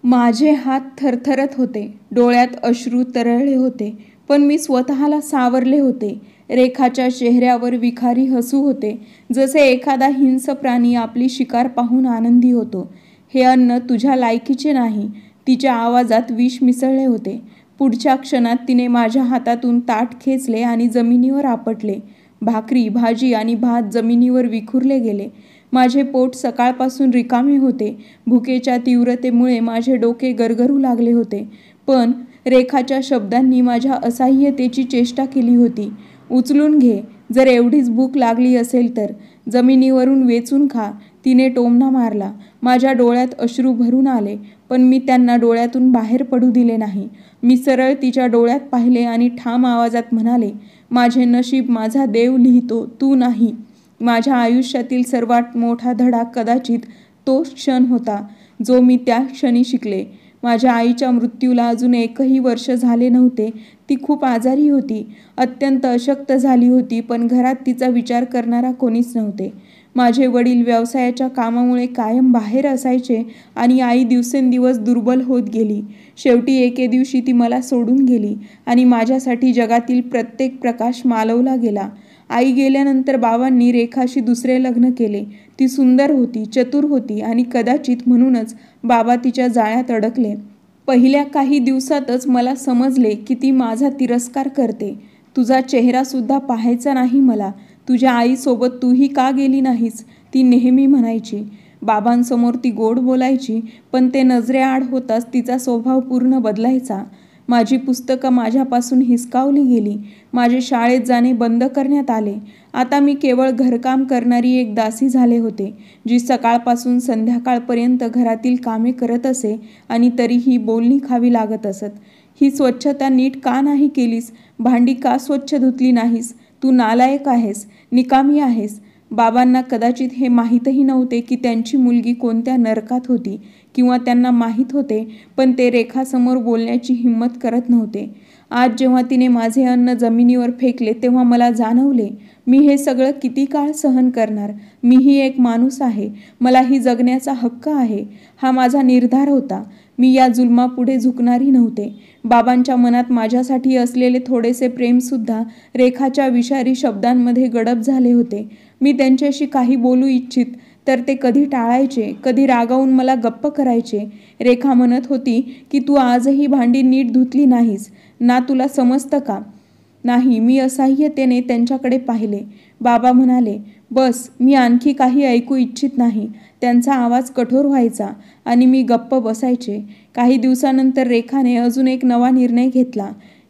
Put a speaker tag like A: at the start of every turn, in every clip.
A: माझे हात थरथरत होते, डोळ्यात अश्रू तरळले होते, पण मी स्वतःला सावरले होते. रेखाच्या चेहऱ्यावर विखारी हसू होते, जसे एखादा हिंस्र प्राणी आपली शिकार पाहून आनंदी होतो. हे अन्न तुझ्या लायकीचे नाही. तिच्या आवाजात विष मिसळले होते. पुढच्या क्षणात तिने माझ्या हातातून ताट खेचले आणि जमिनीवर आपटले. भाकरी, भाजी आणि भात जमिनीवर विखुरले गेले. माझे पोट सकाळपासून रिकामे होते. भुकेच्या तीव्रतेमुळे माझे डोके गरगरू लागले होते. पण रेखाच्या शब्दांनी माझ्या असहाय्यतेची चेष्टा केली होती. उचलून घे, जर एवढीच भूक लागली असेल तर. जमिनीवरून वेचून खा, तिने टोमणा मारला. माझ्या डोळ्यात अश्रू भरून आले, पण मी त्यांना डोळ्यातून बाहेर पडू दिले नाही. मी सरळ तिच्या डोळ्यात पाहिले आणि ठाम आवाजात म्हणाले, माझे नशीब माझा देव लिहितो, तू नाही. माझ्या आयुष्यातील सर्वात मोठा धडा कदाचित तोच क्षण होता, जो मी त्या क्षणी शिकले. माझ्या आईच्या मृत्यूला अजून 1ही वर्ष झाले नव्हते. ती खूप आजारी होती, अत्यंत अशक्त झाली होती, पण घरात तिचा विचार करणारा कोणीच नव्हते. माझे वडील व्यवसायाच्या कामामुळे कायम बाहेर असायचे आणि आई दिवसेंदिवस दुर्बल होत गेली. शेवटी एके दिवशी ती मला सोडून गेली आणि माझ्यासाठी जगातील प्रत्येक प्रकाश मालवला गेला. आई गेल्यानंतर बाबांनी रेखाशी दुसरे लग्न केले. ती सुंदर होती, चतुर होती आणि कदाचित म्हणूनच बाबा तिच्या जाळ्यात अडकले. पहिल्या काही दिवसातच मला समजले की ती माझा तिरस्कार करते. तुझा चेहरासुद्धा पाहायचा नाही मला. तुझ्या आईसोबत तूही का गेली नाहीस, ती नेहमी म्हणायची. बाबांसमोर ती गोड बोलायची, पण ते नजरेआड होताच तिचा स्वभाव पूर्ण बदलायचा. माझी पुस्तकं माझ्यापासून हिसकावली गेली. माझे शाळेत जाणे बंद करण्यात आले. आता मी केवळ घरकाम करणारी एक दासी झाले होते, जी सकाळपासून संध्याकाळपर्यंत घरातील कामे करत असे आणि तरीही बोलणी खावी लागत असत. ही स्वच्छता नीट का नाही केलीस? भांडी का स्वच्छ धुतली नाहीस? तू नालायक आहेस, निकामी आहेस. बाबांना कदाचित हे माहीतही नव्हते की त्यांची मुलगी कोणत्या नरकात होती, किंवा त्यांना माहीत होते, पण ते रेखासमोर बोलण्याची हिंमत करत नव्हते. आज जेव्हा तिने माझे अन्न जमिनीवर फेकले, तेव्हा मला जाणवले, मी हे सगळं किती काळ सहन करणार. मीही एक माणूस आहे, मलाही जगण्याचा हक्क आहे. हा माझा निर्धार होता. मी या जुलमापुढे झुकणारी नव्हते. बाबांच्या मनात माझ्यासाठी असलेले थोडेसे प्रेमसुद्धा रेखाच्या विषारी शब्दांमध्ये गडप झाले होते. मी त्यांच्याशी काही बोलू इच्छित तर ते कधी टाळायचे, कधी रागावून मला गप्प करायचे. रेखा म्हणत होती की तू आजही भांडी नीट धुतली नाहीस ना, तुला समजतं का? नाही. मी असहाय्यतेने त्यांच्याकडे पाहिले. बाबा म्हणाले, बस, मी आणखी काही ऐकू इच्छित नाही. त्यांचा आवाज कठोर व्हायचा आणि मी गप्प बसायचे. काही दिवसानंतर रेखाने अजून एक नवा निर्णय घेतला.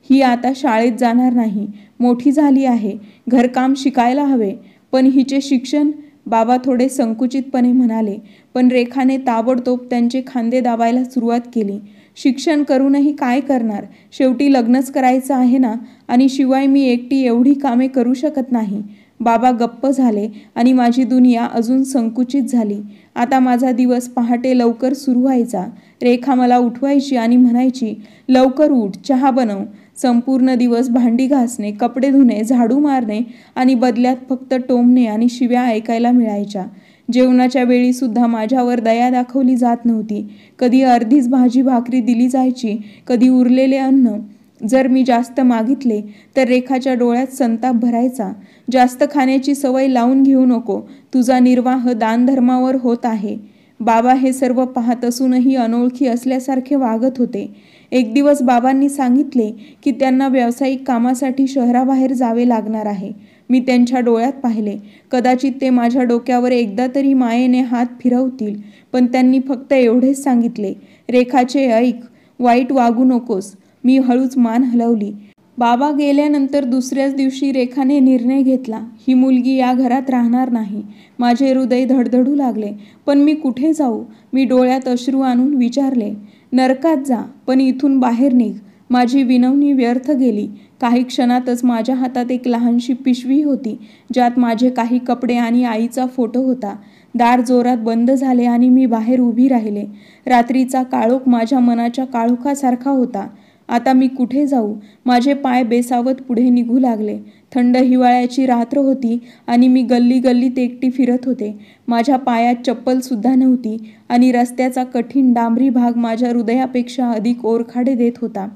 A: ही आता शाळेत जाणार नाही. मोठी झाली आहे, घरकाम शिकायला हवे. पण हिचे शिक्षण? बाबा थोडे संकुचितपणे म्हणाले, पण रेखाने ताबडतोब त्यांचे खांदे दाबायला सुरुवात केली. शिक्षण करूनही काय करणार? शेवटी लग्नच करायचं आहे ना, आणि शिवाय मी एकटी एवढी कामे करू शकत नाही. बाबा गप्प झाले आणि माझी दुनिया अजून संकुचित झाली. आता माझा दिवस पहाटे लवकर सुरू व्हायचा. रेखा मला उठवायची आणि म्हणायची, लवकर उठ, चहा बनव. संपूर्ण दिवस भांडी घासणे, कपडे धुणे, झाडू मारणे आणि बदल्यात फक्त टोमणे आणि शिव्या ऐकायला मिळायच्या. जेवणाच्या वेळीसुद्धा माझ्यावर दया दाखवली जात नव्हती. कधी अर्धीच भाजी भाकरी दिली जायची, कधी उरलेले अन्न. जर मी जास्त मागितले तर रेखाच्या डोळ्यात संताप भरायचा. जास्त खाण्याची सवय लावून घेऊ नको, तुझा निर्वाह दानधर्मावर होत आहे. बाबा हे सर्व पाहत असूनही अनोळखी असल्यासारखे वागत होते. एक दिवस बाबांनी सांगितले की त्यांना व्यावसायिक कामासाठी शहराबाहेर जावे लागणार आहे. मी त्यांच्या डोळ्यात पाहिले. कदाचित ते माझ्या डोक्यावर एकदा तरी मायेने हात फिरवतील, पण त्यांनी फक्त एवढेच सांगितले, रेखाचे ऐक, वाईट वागू नकोस. मी हळूच मान हलवली. बाबा गेल्यानंतर दुसऱ्याच दिवशी रेखाने निर्णय घेतला, ही मुलगी या घरात राहणार नाही. माझे हृदय धडधडू लागले. पण मी कुठे जाऊ? मी डोळ्यात अश्रू आणून विचारले, नरकात जा, पण इथून बाहेर निघ. माझी विनवणी व्यर्थ गेली. काही क्षणातच माझ्या हातात एक लहानशी पिशवी होती, ज्यात माझे काही कपडे आणि आईचा फोटो होता. दार जोरात बंद झाले आणि मी बाहेर उभी राहिले. रात्रीचा काळोख माझ्या मनाच्या काळोखासारखा होता. आता मी कुठे जाऊ? माझे पाय बेसावत पुढे निघू लागले. थंड हिवाळ्याची रात्र होती आणि मी गल्ली गल्लीत एकटी फिरत होते. माझ्या पायात चप्पलसुद्धा नव्हती आणि रस्त्याचा कठीण डांबरी भाग माझ्या हृदयापेक्षा अधिक ओरखाडे देत होता.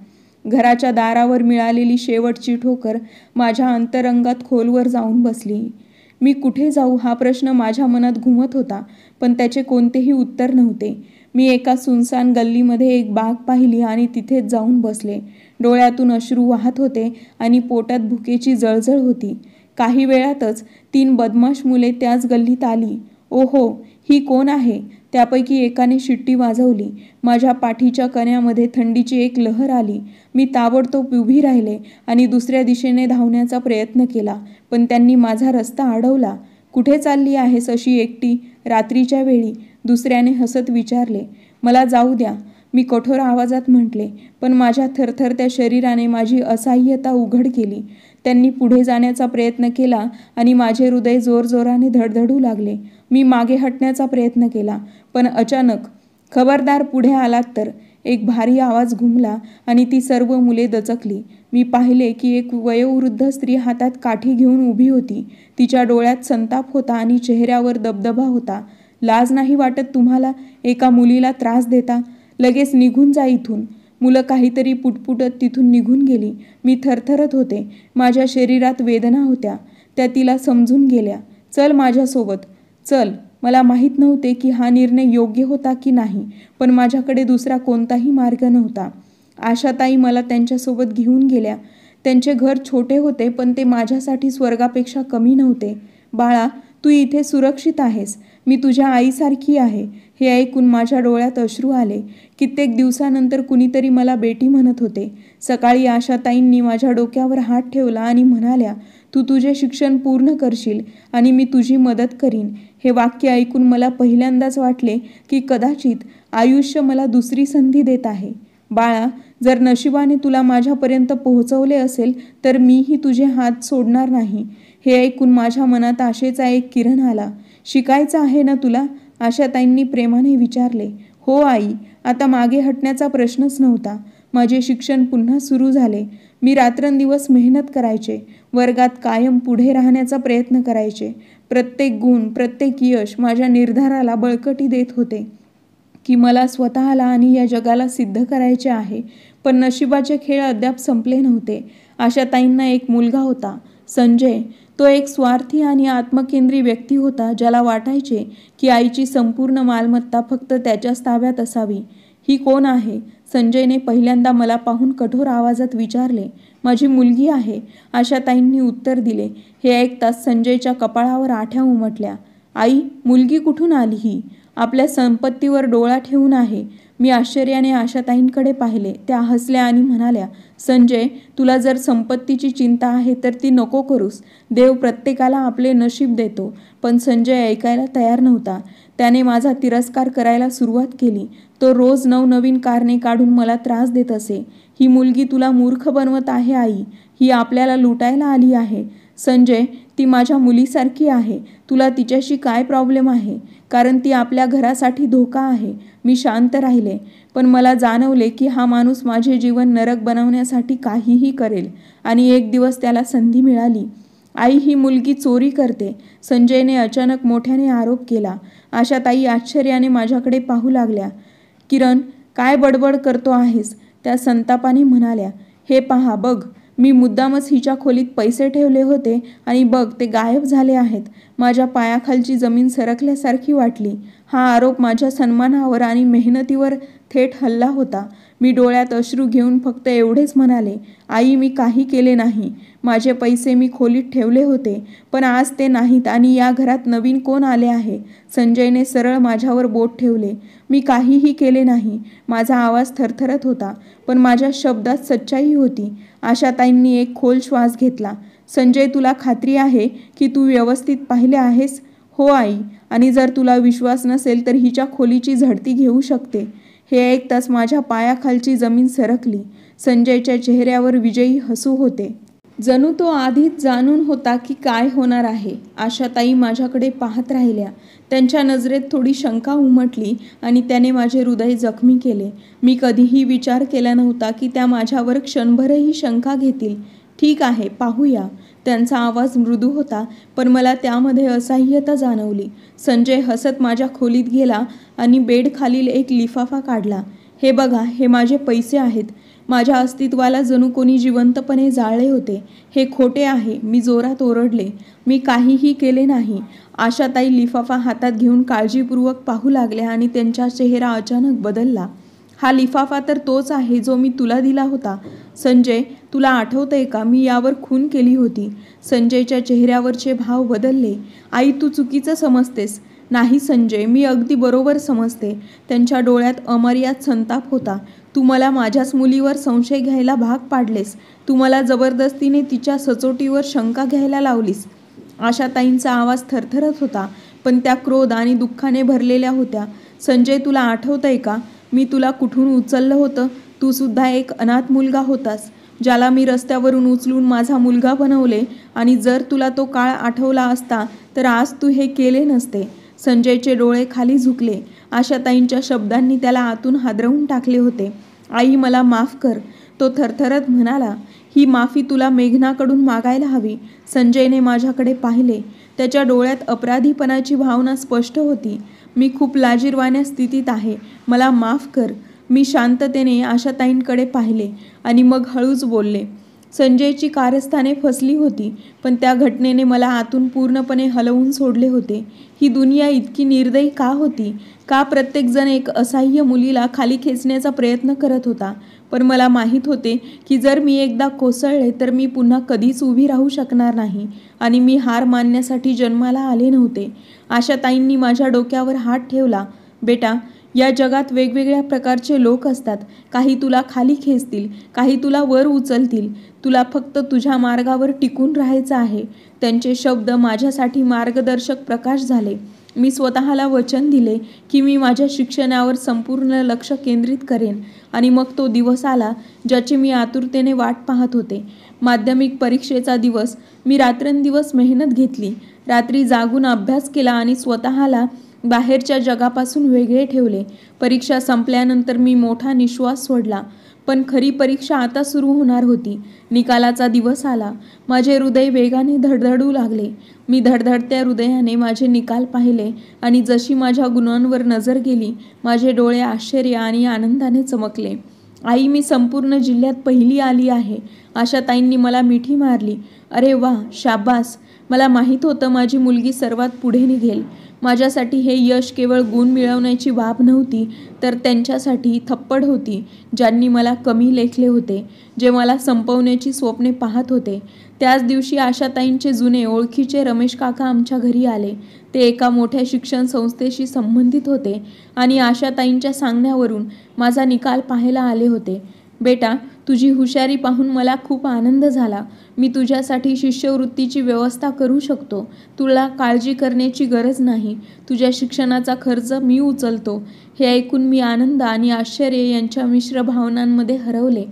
A: घराच्या दारावर मिळालेली शेवटची ठोकर माझ्या अंतरंगात खोलवर जाऊन बसली. मी कुठे जाऊ हा प्रश्न माझ्या मनात घुमत होता, पण त्याचे कोणतेही उत्तर नव्हते. मी एका सुनसान गल्लीमध्ये एक बाग पाहिली आणि तिथेच जाऊन बसले. डोळ्यातून अश्रू वाहत होते आणि पोटात भुकेची जळजळ होती. काही वेळातच 3 बदमाश मुले त्याच गल्लीत आली. ओहो, ही कोण आहे? त्यापैकी एकाने शिट्टी वाजवली. माझ्या पाठीच्या कण्यामध्ये थंडीची एक लहर आली. मी ताबडतोब उभी राहिले आणि दुसऱ्या दिशेने धावण्याचा प्रयत्न केला, पण त्यांनी माझा रस्ता अडवला. कुठे चालली आहेस अशी एकटी रात्रीच्या वेळी? दुसऱ्याने हसत विचारले. मला जाऊ द्या, मी कठोर आवाजात म्हटले, पण माझ्या थरथरत्या शरीराने माझी असहाय्यता उघड केली. त्यांनी पुढे जाण्याचा प्रयत्न केला आणि माझे हृदय जोरजोराने धडधडू लागले. मी मागे हटण्याचा प्रयत्न केला, पण अचानक, खबरदार पुढे आलात तर, एक भारी आवाज घुमला आणि ती सर्व मुले दचकली. मी पाहिले की एक वयोवृद्ध स्त्री हातात काठी घेऊन उभी होती. तिच्या डोळ्यात संताप होता आणि चेहऱ्यावर दबदबा होता. लाज नाही वाटत तुम्हाला एका मुलीला त्रास देता? लगेच निघून जा इथून. मुलं काहीतरी पुटपुटत तिथून निघून गेली. मी थरथरत होते. माझ्या शरीरात वेदना होत्या. त्या तिला समजून गेल्या. चल माझ्यासोबत, चल. मला माहीत नव्हते की हा निर्णय योग्य होता की नाही, पण माझ्याकडे दुसरा कोणताही मार्ग नव्हता. आशाताई मला त्यांच्यासोबत घेऊन गेल्या. त्यांचे घर छोटे होते, पण ते माझ्यासाठी स्वर्गापेक्षा कमी नव्हते. बाळा, तू इथे सुरक्षित आहेस. मी तुझ्या आईसारखी आहे. हे ऐकून माझ्या डोळ्यात अश्रू आले. कित्येक दिवसानंतर कुणीतरी मला बेटी म्हणत होते. सकाळी आशाताईंनी माझ्या डोक्यावर हात ठेवला आणि म्हणाल्या, तू तुझे शिक्षण पूर्ण करशील आणि मी तुझी मदत करीन. हे वाक्य ऐकून मला पहिल्यांदाच वाटले की कदाचित आयुष्य मला दुसरी संधी देत आहे. बाळा, जर नशिबाने तुला माझ्यापर्यंत पोहोचवले असेल तर मीही तुझे हात सोडणार नाही. हे ऐकून माझ्या मनात आशेचा एक किरण आला. शिकायचं आहे ना तुला? आशाताईंनी प्रेमाने विचारले. हो आई. आता मागे हटण्याचा प्रश्नच नव्हता. माझे शिक्षण पुन्हा सुरू झाले. मी रात्रंदिवस मेहनत करायचे. वर्गात कायम पुढे राहण्याचा प्रयत्न करायचे. प्रत्येक गुण, प्रत्येक यश माझ्या निर्धाराला बळकटी देत होते की मला स्वतःला आणि या जगाला सिद्ध करायचे आहे. पण नशिबाचे खेळ अद्याप संपले नव्हते. आशाताईंना एक मुलगा होता, संजय. तो एक स्वार्थी आणि आत्मकेंद्री व्यक्ती होता, ज्याला वाटायचे की आईची संपूर्ण मालमत्ता फक्त त्याच्याच ताब्यात असावी. ही कोण आहे? संजयने पहिल्यांदा मला पाहून कठोर आवाजात विचारले. माझी मुलगी आहे, आशाताईंनी उत्तर दिले. हे ऐकताच संजयच्या कपाळावर आठ्या उमटल्या. आई, मुलगी कुठून आली ही? आपल्या संपत्तीवर डोळा ठेवून आहे. मी आश्चर्याने आशाताईंकडे पाहिले. त्या हसल्या आणि म्हणाल्या, संजय, तुला जर संपत्तीची चिंता आहे तर ती नको करूस. देव प्रत्येकाला आपले नशीब देतो. पण संजय ऐकायला तयार नव्हता. त्याने माझा तिरस्कार करायला सुरुवात केली. तो रोज नवनवीन कारणे काढून मला त्रास देत असे. ही मुलगी तुला मूर्ख बनवत आहे आई. ही आपल्याला लुटायला आली आहे. संजय, ती माझ्या मुलीसारखी आहे. तुला तिच्याशी काय प्रॉब्लेम आहे? कारण ती आपल्या घरासाठी धोका आहे. मी शांत राहिले, पण मला जाणवले की हा माणूस माझे जीवन नरक बनवण्यासाठी काहीही करेल. आणि एक दिवस त्याला संधी मिळाली. आई, ही मुलगी चोरी करते, संजयने अचानक मोठ्याने आरोप केला. आशाताई आश्चर्याने माझ्याकडे पाहू लागल्या. किरण, काय बडबड करतो आहेस? त्या संतापाने म्हणाल्या. हे पहा, बघ, मी मुद्दामच हिच्या खोलीत पैसे ठेवले होते आणि बघ, ते गायब झाले आहेत. माझ्या पायाखालची जमीन सरकल्यासारखी वाटली. हा आरोप माझ्या सन्मानावर आणि मेहनतीवर थेट हल्ला होता. मी डोळ्यात अश्रू घेऊन फक्त एवढेच म्हणाले, आई, मी काही केले नाही. माझे पैसे मी खोलीत ठेवले होते, पण आज ते नाहीत आणि या घरात नवीन कोण आले आहे? संजयने सरळ माझ्यावर बोट ठेवले. मी काहीही केले नाही. माझा आवाज थरथरत होता, पण माझ्या शब्दात सच्चाई होती. आशाताईंनी एक खोल श्वास घेतला. संजय, तुला खात्री आहे की तू व्यवस्थित पाहिले आहेस? हो आई, आणि जर तुला विश्वास नसेल तर हिच्या खोलीची झडती घेऊ शकते. हे ऐकताच माझ्या पायाखालची जमीन सरकली. संजयच्या चेहऱ्यावर विजयी हसू होते. जणू तो आधीच जाणून होता की काय होणार आहे. आशाताई माझ्याकडे पाहत राहिल्या. त्यांच्या नजरेत थोडी शंका उमटली आणि त्याने माझे हृदय जखमी केले. मी कधीही विचार केला नव्हता की त्या माझ्यावर क्षणभरही शंका घेतील. ठीक आहे, पाहूया. त्यांचा आवाज मृदू होता, पण मला त्यामध्ये असह्यता जाणवली. संजय हसत माझ्या खोलीत गेला आणि बेडखालील एक लिफाफा काढला. हे बघा, हे माझे पैसे आहेत. माझ्या अस्तित्वाला जणू कोणी जिवंतपणे जाळले होते. हे खोटे आहे, मी जोरात ओरडले. मी काहीही केले नाही. आशाताई लिफाफा हातात घेऊन काळजीपूर्वक पाहू लागल्या आणि त्यांचा चेहरा अचानक बदलला. हा लिफाफा तर तोच आहे जो मी तुला दिला होता. संजय, तुला आठवतंय का, मी यावर खून केली होती. संजयच्या चेहऱ्यावरचे भाव बदलले. आई, तू चुकीचं समजतेस. नाही संजय, मी अगदी बरोबर समजते. त्यांच्या डोळ्यात अमर्याद संताप होता. तू मला माझ्याच मुलीवर संशय घ्यायला भाग पाडलेस. तू मला जबरदस्तीने तिच्या सचोटीवर शंका घ्यायला लावलीस. आशाताईंचा आवाज थरथरत होता, पण त्या क्रोध आणि दुःखाने भरलेल्या होत्या. संजय, तुला आठवतंय का, मी तुला कुठून उचललं होतं. तू सुद्धा एक अनाथ मुलगा होतास, ज्याला मी रस्त्यावरून उचलून माझा मुलगा बनवले. आणि जर तुला तो काळ आठवला असता तर आज तू हे केले नसते. संजयचे डोळे खाली झुकले. आशाताईंच्या शब्दांनी त्याला आतून हादरवून टाकले होते. आई, मला माफ कर, तो थरथरत म्हणाला. ही माफी तुला मेघनाकडून मागायला हवी. संजयने माझ्याकडे पाहिले. त्याच्या डोळ्यात अपराधीपणाची भावना स्पष्ट होती. मी खूप लाजिरवाण्या स्थितीत आहे, मला माफ कर. मी शांततेने आशाताईंकडे पाहिले आणि मग हळूच बोलले. संजयची कारस्थाने फसली होती, पण त्या घटनेने मला आतून पूर्णपणे हलवून सोडले होते. ही दुनिया इतकी निर्दयी का होती? का प्रत्येकजण एक असहाय्य मुलीला खाली खेचण्याचा प्रयत्न करत होता? पण मला माहीत होते की जर मी एकदा कोसळले तर मी पुन्हा कधीच उभी राहू शकणार नाही. आणि मी हार मानण्यासाठी जन्माला आले नव्हते. आशाताईंनी माझ्या डोक्यावर हात ठेवला. बेटा, या जगात वेगवेगळ्या प्रकारचे लोक असतात. काही तुला खाली खेचतील, काही तुला वर उचलतील. तुला फक्त तुझ्या मार्गावर टिकून राहायचं आहे. त्यांचे शब्द माझ्यासाठी मार्गदर्शक प्रकाश झाले. मी स्वतःला वचन दिले की मी माझ्या शिक्षणावर संपूर्ण लक्ष केंद्रित करेन. आणि मग तो दिवस आला ज्याची मी आतुरतेने वाट पाहत होते. माध्यमिक परीक्षेचा दिवस. मी रात्रंदिवस मेहनत घेतली. रात्री जागून अभ्यास केला आणि स्वतःला बाहेरच्या जगापासून वेगळे ठेवले. परीक्षा संपल्यानंतर मी मोठा निश्वास सोडला. पण खरी परीक्षा आता सुरू होणार होती. निकालाचा दिवस आला. माझे हृदय वेगाने धडधडू लागले. मी धडधडत्या हृदयाने माझे निकाल पाहिले आणि जशी माझ्या गुणांवर नजर गेली, माझे डोळे आश्चर्य आणि आनंदाने चमकले. आई, मी संपूर्ण जिल्ह्यात पहिली आली आहे. आशाताईंनी मला मिठी मारली. अरे वा, शाबास. मला माहीत होतं माझी मुलगी सर्वात पुढे निघेल. माझ्यासाठी हे यश केवळ गुण मिळवण्याची बाब नव्हती, तर त्यांच्यासाठी थप्पड होती, ज्यांनी मला कमी लेखले होते, जे मला संपवण्याची स्वप्ने पाहत होते. त्याच दिवशी आशाताईंचे जुने ओळखीचे रमेश काका आमच्या घरी आले. ते एका मोठ्या शिक्षण संस्थेशी संबंधित होते आणि आशाताईंच्या सांगण्यावरून माझा निकाल पाहायला आले होते. बेटा, तुझी हुशारी पाहून मला खूप आनंद झाला. मी तुझ्यासाठी शिष्यवृत्तीची व्यवस्था करू शकतो. तुला काळजी करण्याची गरज नाही. तुझ्या शिक्षणाचा खर्च मी उचलतो. हे ऐकून मी आनंद आणि आश्चर्य यांच्या मिश्र भावनांमध्ये हरवले.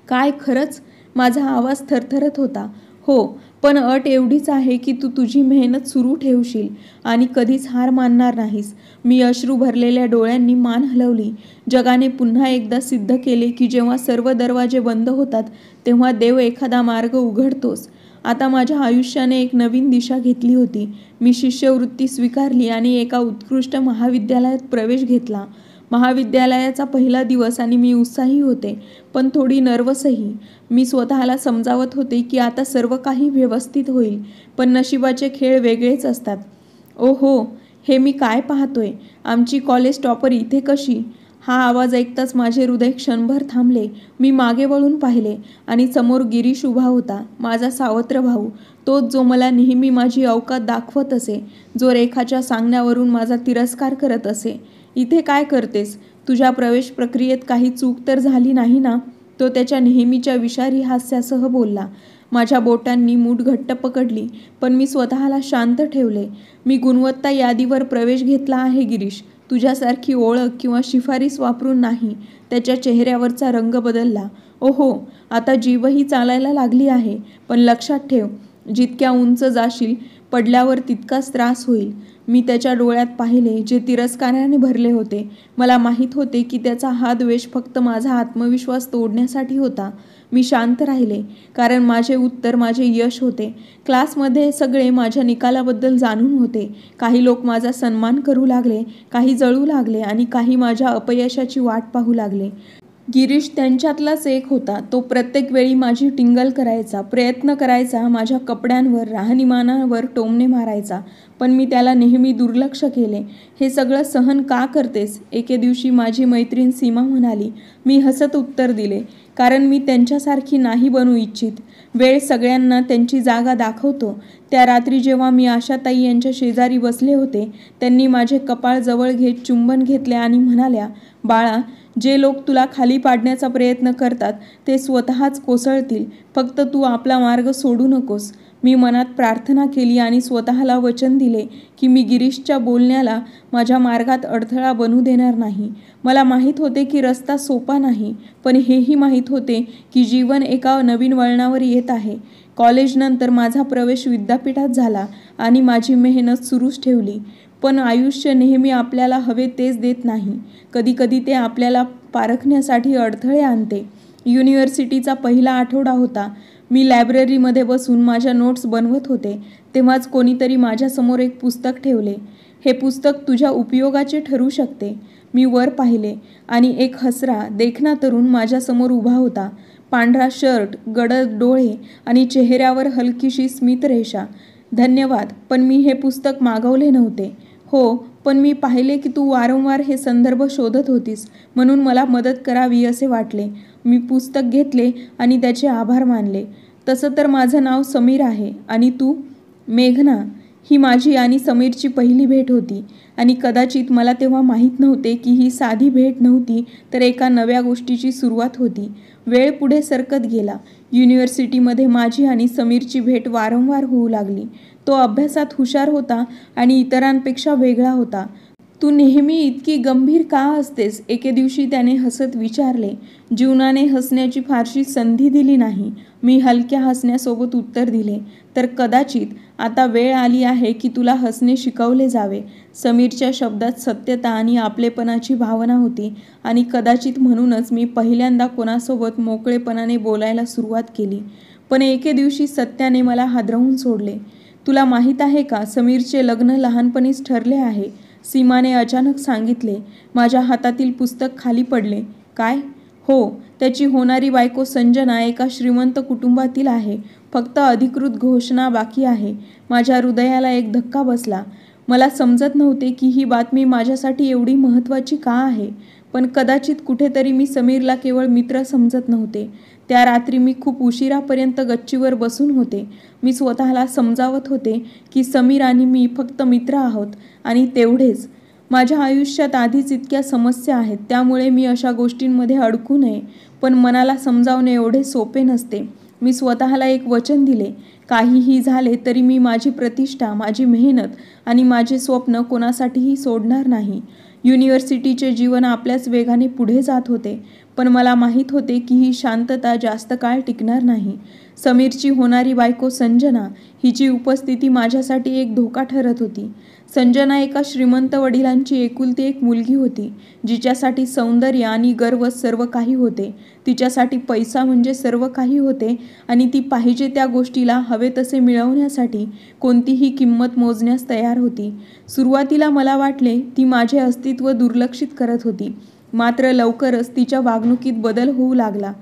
A: काय, खरंच? माझा आवाज थरथरत होता. हो, पण अट एवढीच आहे की तू तुझी मेहनत सुरू ठेवशील आणि कधीच हार मानणार नाहीस. मी अश्रू भरलेल्या डोळ्यांनी मान हलवली. जगाने पुन्हा एकदा सिद्ध केले की जेव्हा सर्व दरवाजे बंद होतात तेव्हा देव एखादा मार्ग उघडतोच. आता माझ्या आयुष्याने एक नवीन दिशा घेतली होती. मी शिष्यवृत्ती स्वीकारली आणि एका उत्कृष्ट महाविद्यालयात प्रवेश घेतला. महाविद्यालयाचा पहिला दिवस आणि मी उत्साही होते, पण थोडी नर्वसही. मी स्वतःला समजावत होते की आता सर्व काही व्यवस्थित होईल, पण नशिबाचे खेळ वेगळेच असतात. ओहो, हे मी काय पाहतोय? आमची कॉलेज टॉपर इथे कशी? हा आवाज ऐकताच माझे हृदय क्षणभर थांबले. मी मागे वळून पाहिले आणि समोर गिरीश उभा होता, माझा सावत्र भाऊ. तोच जो मला नेहमी माझी अवकात दाखवत असे, जो रेखाच्या सांगण्यावरून माझा तिरस्कार करत असे. इथे काय करतेस? तुझ्या प्रवेश प्रक्रियेत काही चूक तर झाली नाही ना? तो त्याच्या नेहमीच्या विषारी हास्यासह बोलला. माझ्या बोटांनी मूठ घट्ट पकडली, पण मी स्वतःला शांत ठेवले. मी गुणवत्ता यादीवर प्रवेश घेतला आहे गिरीश. तुझ्यासारखी ओळख किंवा शिफारस वापरून नाही. त्याच्या चेहऱ्यावरचा रंग बदलला. ओहो, आता जीवही चालायला लागली आहे. पण लक्षात ठेव, जितक्या उंच जाशील पडल्यावर तितकाच त्रास होईल. मी त्याच्या डोळ्यात पाहिले, जे तिरस्काराने भरले होते. मला माहीत होते की त्याचा हा द्वेष फक्त माझा आत्मविश्वास तोडण्यासाठी होता. मी शांत राहिले, कारण माझे उत्तर माझे यश होते. क्लासमध्ये सगळे माझ्या निकालाबद्दल जाणून होते. काही लोक माझा सन्मान करू लागले, काही जळू लागले आणि काही माझ्या अपयशाची वाट पाहू लागले. गिरीश त्यांच्यातलाच एक होता. तो प्रत्येक वेळी माझी टिंगल करायचा, प्रयत्न करायचा, माझ्या कपड्यांवर, राहणीमानावर टोमणे मारायचा. पण मी त्याला नेहमी दुर्लक्ष केले. हे सगळं सहन का करतेस? एके दिवशी माझी मैत्रीण सीमा म्हणाली. मी हसत उत्तर दिले, कारण मी त्यांच्यासारखी नाही बनू इच्छित. वेळ सगळ्यांना त्यांची जागा दाखवतो. त्या रात्री जेव्हा मी आशाताई यांच्या शेजारी बसले होते, त्यांनी माझे कपाळ जवळ घेत चुंबन घेतले आणि म्हणाल्या, बाळा, जे लोक तुला खाली पाडण्याचा प्रयत्न करतात ते स्वतःच कोसळतील. फक्त तू आपला मार्ग सोडू नकोस. मी मनात प्रार्थना केली आणि स्वतःला वचन दिले की मी गिरीशच्या बोलण्याला माझ्या मार्गात अडथळा बनू देणार नाही. मला माहीत होते की रस्ता सोपा नाही, पण हेही माहीत होते की जीवन एका नवीन वळणावर येत आहे. कॉलेजनंतर माझा प्रवेश विद्यापीठात झाला आणि माझी मेहनत सुरूच ठेवली. पण आयुष्य नेहमी आपल्याला हवे तेच देत नाही. कधीकधी ते आपल्याला पारखण्यासाठी अडथळे आणते. युनिव्हर्सिटीचा पहिला आठवडा होता. मी लायब्ररीमध्ये बसून माझ्या नोट्स बनवत होते. तेव्हाच कोणीतरी माझ्यासमोर एक पुस्तक ठेवले. हे पुस्तक तुझ्या उपयोगाचे ठरू शकते. मी वर पाहिले आणि एक हसरा, देखणा तरुण माझ्यासमोर उभा होता. पांढरा शर्ट, गडद डोळे आणि चेहऱ्यावर हलकीशी स्मितरेषा. धन्यवाद, पण मी हे पुस्तक मागवले नव्हते. हो, पण मी पाहिले की तू वारंवार हे संदर्भ शोधत होतीस, म्हणून मला मदत करावी असे वाटले. मी पुस्तक घेतले आणि त्याचे आभार मानले. तसं तर माझं नाव समीर आहे. आणि तू? मेघना. ही माझी आणि समीरची पहिली भेट होती आणि कदाचित मला तेव्हा माहीत नव्हते की ही साधी भेट नव्हती, तर एका नव्या गोष्टीची सुरुवात होती. वेळ पुढे सरकत गेला. युनिव्हर्सिटीमध्ये माझी आणि समीरची भेट वारंवार होऊ लागली. तो अभ्यासात हुशार होता आणि इतरांपेक्षा वेगळा होता. तू नेहमी इतकी गंभीर का असतेस? एके दिवशी त्याने हसत विचारले. जीवनाने हसण्याची फारशी संधी दिली नाही. मी हलक्या हसण्यासोबत उत्तर दिले. तर कदाचित आता वेळ आली आहे की तुला हसणे शिकवले जावे. समीरच्या शब्दात सत्यता आणि आपलेपणाची भावना होती आणि कदाचित म्हणूनच मी पहिल्यांदा कोणासोबत मोकळेपणाने बोलायला सुरुवात केली. पण एके दिवशी सत्याने मला हादरवून सोडले. तुला माहीत आहे का, समीरचे लग्न लहानपणीच ठरले आहे, सीमाने अचानक सांगितले. माझ्या हातातील पुस्तक खाली पडले. काय? हो, त्याची होणारी बायको संजना एका श्रीमंत कुटुंबातील आहे. फक्त अधिकृत घोषणा बाकी आहे. माझ्या हृदयाला एक धक्का बसला. मला समजत नव्हते की ही बातमी माझ्यासाठी एवढी महत्त्वाची का आहे. पण कदाचित कुठेतरी मी समीरला केवळ मित्र समजत नव्हते. त्या रात्री मी खूप उशिरापर्यंत गच्चीवर बसून होते. मी स्वतःला समजावत होते की समीर आणि मी फक्त मित्र आहोत आणि तेवढेच. माझ्या आयुष्यात आधीच इतक्या समस्या आहेत, त्यामुळे मी अशा गोष्टींमध्ये अडकू नये. पण मनाला समजावणे एवढे सोपे नसते. मी स्वतःला एक वचन दिले. काहीही झाले तरी मी माझी प्रतिष्ठा, माझी मेहनत आणि माझे स्वप्न कोणासाठीही सोडणार नाही. युनिव्हर्सिटीचे जीवन आपल्याच वेगाने पुढे जात होते, पण मला माहीत होते की ही शांतता जास्त काळ टिकणार नाही. समीरची होणारी बायको संजना, हिची उपस्थिती माझ्यासाठी एक धोका ठरत होती. संजना एका श्रीमंत वडिलांची एकुलती एक मुलगी होती, जिच्यासाठी सौंदर्य आणि गर्व सर्व काही होते. तिच्यासाठी पैसा म्हणजे सर्व काही होते आणि ती पाहिजे त्या गोष्टीला हवे तसे मिळवण्यासाठी कोणतीही किंमत मोजण्यास तयार होती. सुरुवातीला मला वाटले ती माझे अस्तित्व दुर्लक्षित करत होती, मात्र लवकरच तिच्या वागणुकीत बदल होऊ लागला.